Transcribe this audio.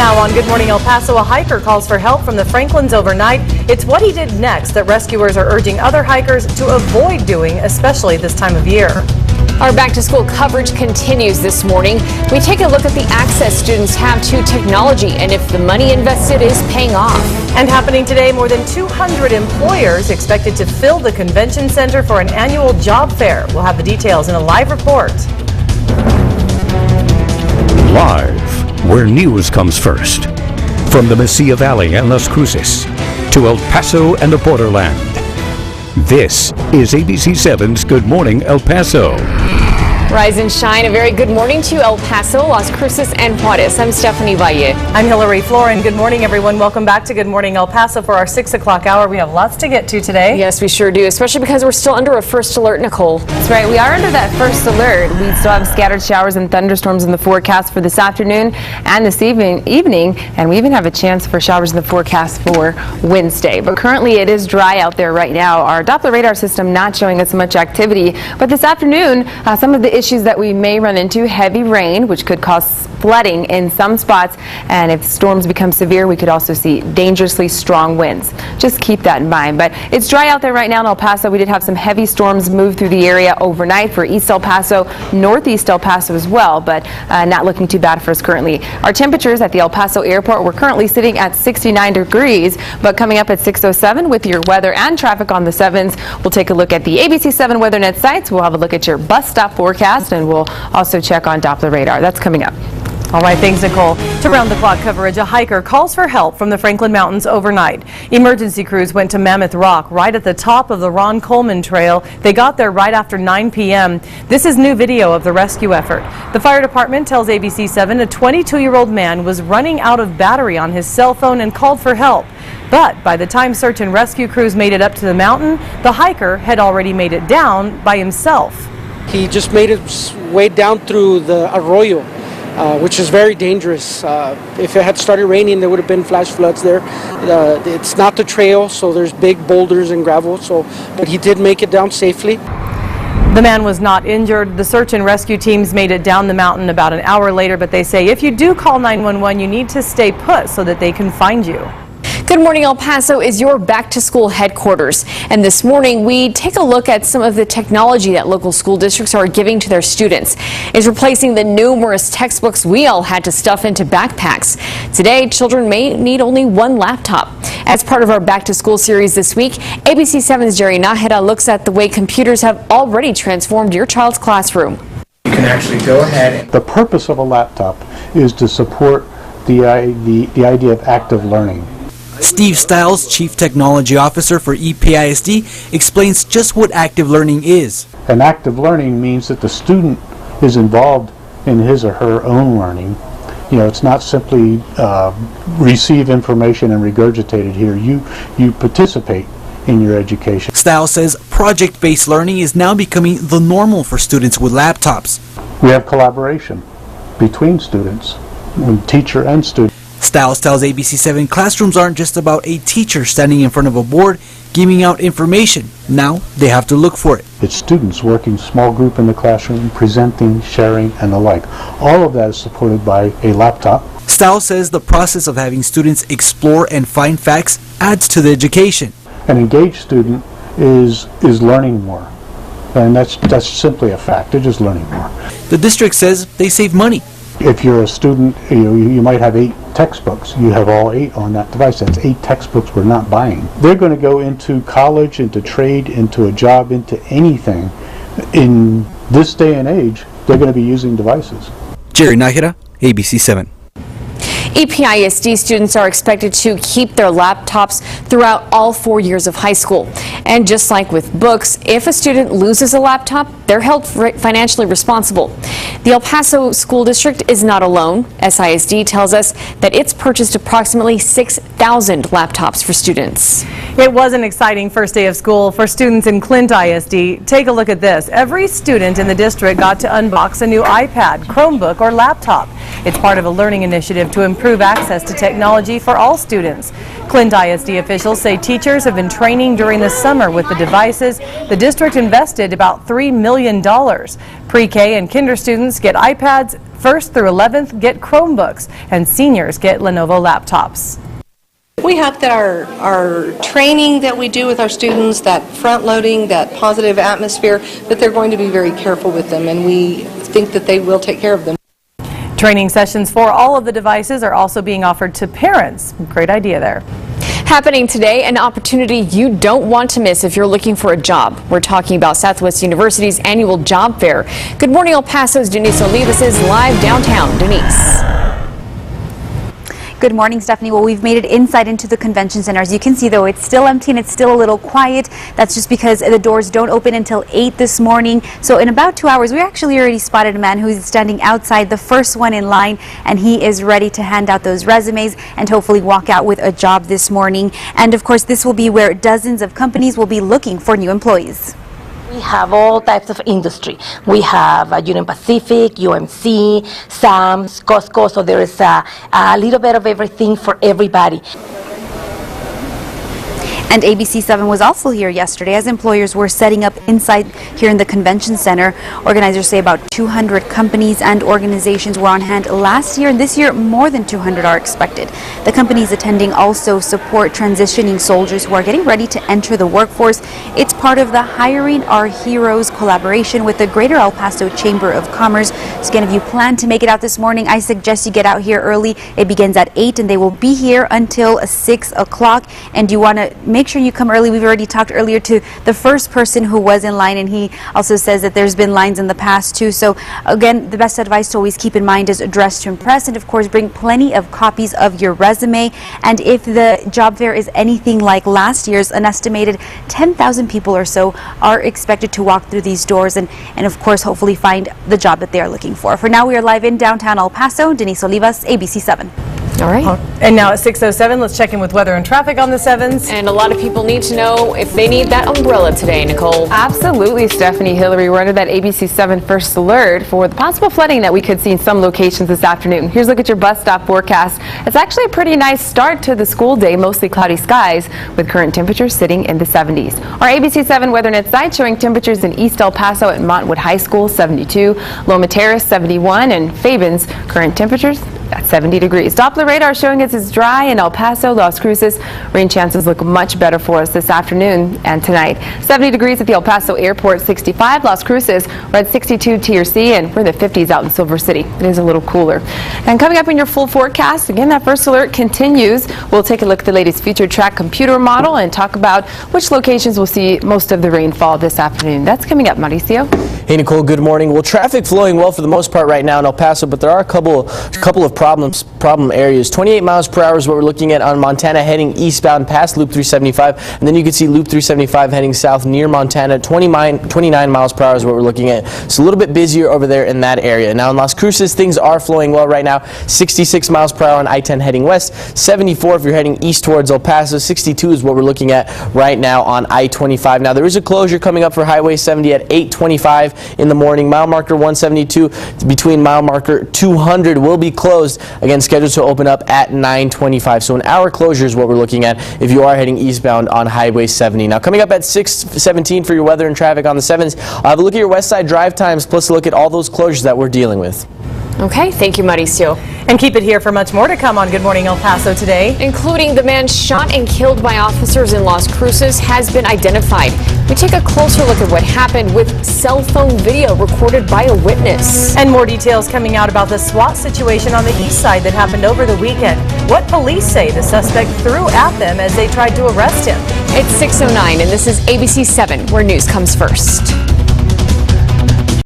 Now on Good Morning El Paso, a hiker calls for help from the Franklins overnight. It's what he did next that rescuers are urging other hikers to avoid doing, especially this time of year. Our back-to-school coverage continues this morning. We take a look at the access students have to technology and if the money invested is paying off. And happening today, more than 200 employers expected to fill the convention center for an annual job fair. We'll have the details in a live report. Live, where news comes first. From the Mesilla Valley and Las Cruces to El Paso and the borderland. This is ABC7's Good Morning El Paso. Rise and shine. A very good morning to El Paso, Las Cruces, and Juarez. I'm Stephanie Valle. I'm Floren. Good morning, everyone. Welcome back to Good Morning El Paso for our 6 o'clock hour. We have lots to get to today. Yes, we sure do, especially because we're still under a first alert, Nicole. That's right. We are under that first alert. We still have scattered showers and thunderstorms in the forecast for this afternoon and this evening, and we even have a chance for showers in the forecast for Wednesday. But currently it is dry out there right now. Our Doppler radar system not showing us much activity, but this afternoon, some of the issues that we may run into: heavy rain, which could cause flooding in some spots, and if storms become severe, we could also see dangerously strong winds. Just keep that in mind. But it's dry out there right now in El Paso. We did have some heavy storms move through the area overnight for East El Paso, Northeast El Paso as well, but not looking too bad for us currently. Our temperatures at the El Paso airport, we're currently sitting at 69 degrees, but coming up at 6:07 with your weather and traffic on the 7s, we'll take a look at the ABC7 WeatherNet sites. We'll have a look at your bus stop forecast, and we'll also check on Doppler radar. That's coming up. All right, thanks, Nicole. To round-the-clock coverage, a hiker calls for help from the Franklin Mountains overnight. Emergency crews went to Mammoth Rock right at the top of the Ron Coleman Trail. They got there right after 9 p.m. This is new video of the rescue effort. The fire department tells ABC7 a 22-year-old man was running out of battery on his cell phone and called for help. But by the time search and rescue crews made it up to the mountain, the hiker had already made it down by himself. He just made his way down through the arroyo, which is very dangerous. If it had started raining, there would have been flash floods there. It's not the trail, so there's big boulders and gravel, but he did make it down safely. The man was not injured. The search and rescue teams made it down the mountain about an hour later, but they say if you do call 911, you need to stay put so that they can find you. Good Morning El Paso is your back-to-school headquarters, and this morning we take a look at some of the technology that local school districts are giving to their students. It's replacing the numerous textbooks we all had to stuff into backpacks. Today, children may need only one laptop. As part of our back-to-school series this week, ABC7's Jerry Naheda looks at the way computers have already transformed your child's classroom. You can actually go ahead. The purpose of a laptop is to support the idea of active learning. Steve Stiles, Chief Technology Officer for EPISD, explains just what active learning is. And active learning means that the student is involved in his or her own learning. You know, it's not simply receive information and regurgitate it here. You participate in your education. Stiles says project-based learning is now becoming the normal for students with laptops. We have collaboration between students, teacher and student. Stiles tells ABC7 classrooms aren't just about a teacher standing in front of a board giving out information. Now they have to look for it. It's students working small group in the classroom, presenting, sharing, and the like. All of that is supported by a laptop. Stiles says the process of having students explore and find facts adds to the education. An engaged student is learning more, and that's simply a fact. They're just learning more. The district says they save money. If you're a student, you might have 8 textbooks. You have all 8 on that device. That's 8 textbooks we're not buying. They're going to go into college, into trade, into a job, into anything. In this day and age, they're going to be using devices. Jerry Naheda, ABC7. EPISD students are expected to keep their laptops throughout all 4 years of high school. And just like with books, if a student loses a laptop, they're held financially responsible. The El Paso School District is not alone. SISD tells us that it's purchased approximately 6,000 laptops for students. It was an exciting first day of school for students in Clint ISD. Take a look at this. Every student in the district got to unbox a new iPad, Chromebook, or laptop. It's part of a learning initiative to improve improve access to technology for all students. Clint ISD officials say teachers have been training during the summer with the devices. The district invested about $3 million. Pre-K and kinder students get iPads, 1st through 11th get Chromebooks, and seniors get Lenovo laptops. We hope that our training that we do with our students, that front loading, that positive atmosphere, that they're going to be very careful with them, and we think that they will take care of them. Training sessions for all of the devices are also being offered to parents. Great idea there. Happening today, an opportunity you don't want to miss if you're looking for a job. We're talking about Southwest University's annual job fair. Good morning, El Paso's Denise Olivas is live downtown. Denise. Good morning, Stephanie. Well, we've made it inside into the convention center. As you can see, though, it's still empty and it's still a little quiet. That's just because the doors don't open until 8 this morning. So in about 2 hours, we actually already spotted a man who's standing outside, the first one in line, and he is ready to hand out those resumes and hopefully walk out with a job this morning. And of course, this will be where dozens of companies will be looking for new employees. We have all types of industry. We have Union Pacific, UMC, Sam's, Costco, so there is a little bit of everything for everybody. And ABC7 was also here yesterday as employers were setting up inside here in the convention center. Organizers say about 200 companies and organizations were on hand last year, and this year more than 200 are expected. The companies attending also support transitioning soldiers who are getting ready to enter the workforce. It's part of the Hiring Our Heroes collaboration with the Greater El Paso Chamber of Commerce. So again, if you plan to make it out this morning, I suggest you get out here early. It begins at 8 and they will be here until 6 o'clock. And you want to make sure you come early. We've already talked earlier to the first person who was in line, and he also says that there's been lines in the past too. So again, the best advice to always keep in mind is dress to impress, and of course bring plenty of copies of your resume. And if the job fair is anything like last year's, an estimated 10,000 people or so are expected to walk through these doors and of course hopefully find the job that they are looking for. For now, we are live in downtown El Paso. Denise Olivas, ABC7. All right. And now at 6:07, let's check in with weather and traffic on the 7s. And a lot of people need to know if they need that umbrella today, Nicole. Absolutely, Stephanie. Hillary, we're under that ABC7 first alert for the possible flooding that we could see in some locations this afternoon. Here's a look at your bus stop forecast. It's actually a pretty nice start to the school day, mostly cloudy skies with current temperatures sitting in the 70s. Our ABC7 weather net site showing temperatures in East El Paso at Montwood High School 72, Loma Terrace 71, and Fabens current temperatures at 70 degrees. Doppler radar showing us it's dry in El Paso, Las Cruces. Rain chances look much better for us this afternoon and tonight. 70 degrees at the El Paso Airport, 65 Las Cruces. We're at 62 TRC, and we're in the 50s out in Silver City. It is a little cooler. And coming up in your full forecast, again, that first alert continues. We'll take a look at the latest future track computer model and talk about which locations will see most of the rainfall this afternoon. That's coming up, Mauricio. Hey, Nicole, good morning. Well, traffic flowing well for the most part right now in El Paso, but there are a couple of problem areas. 28 miles per hour is what we're looking at on Montana heading eastbound past Loop 375, and then you can see Loop 375 heading south near Montana. 29 miles per hour is what we're looking at. It's a little bit busier over there in that area. Now in Las Cruces, things are flowing well right now. 66 miles per hour on I-10 heading west, 74 if you're heading east towards El Paso, 62 is what we're looking at right now on I-25. Now there is a closure coming up for Highway 70 at 8:25 in the morning. Mile marker 172 between mile marker 200 will be closed. Again, scheduled to open up at 9:25. So an hour closure is what we're looking at if you are heading eastbound on Highway 70. Now coming up at 6:17 for your weather and traffic on the 7s, I'll have a look at your west side drive times plus a look at all those closures that we're dealing with. Okay, thank you, Mauricio. And keep it here for much more to come on Good Morning El Paso today. Including the man shot and killed by officers in Las Cruces has been identified. We take a closer look at what happened with cell phone video recorded by a witness. And more details coming out about the SWAT situation on the east side that happened over the weekend. What police say the suspect threw at them as they tried to arrest him. It's 6:09 and this is ABC7, where news comes first.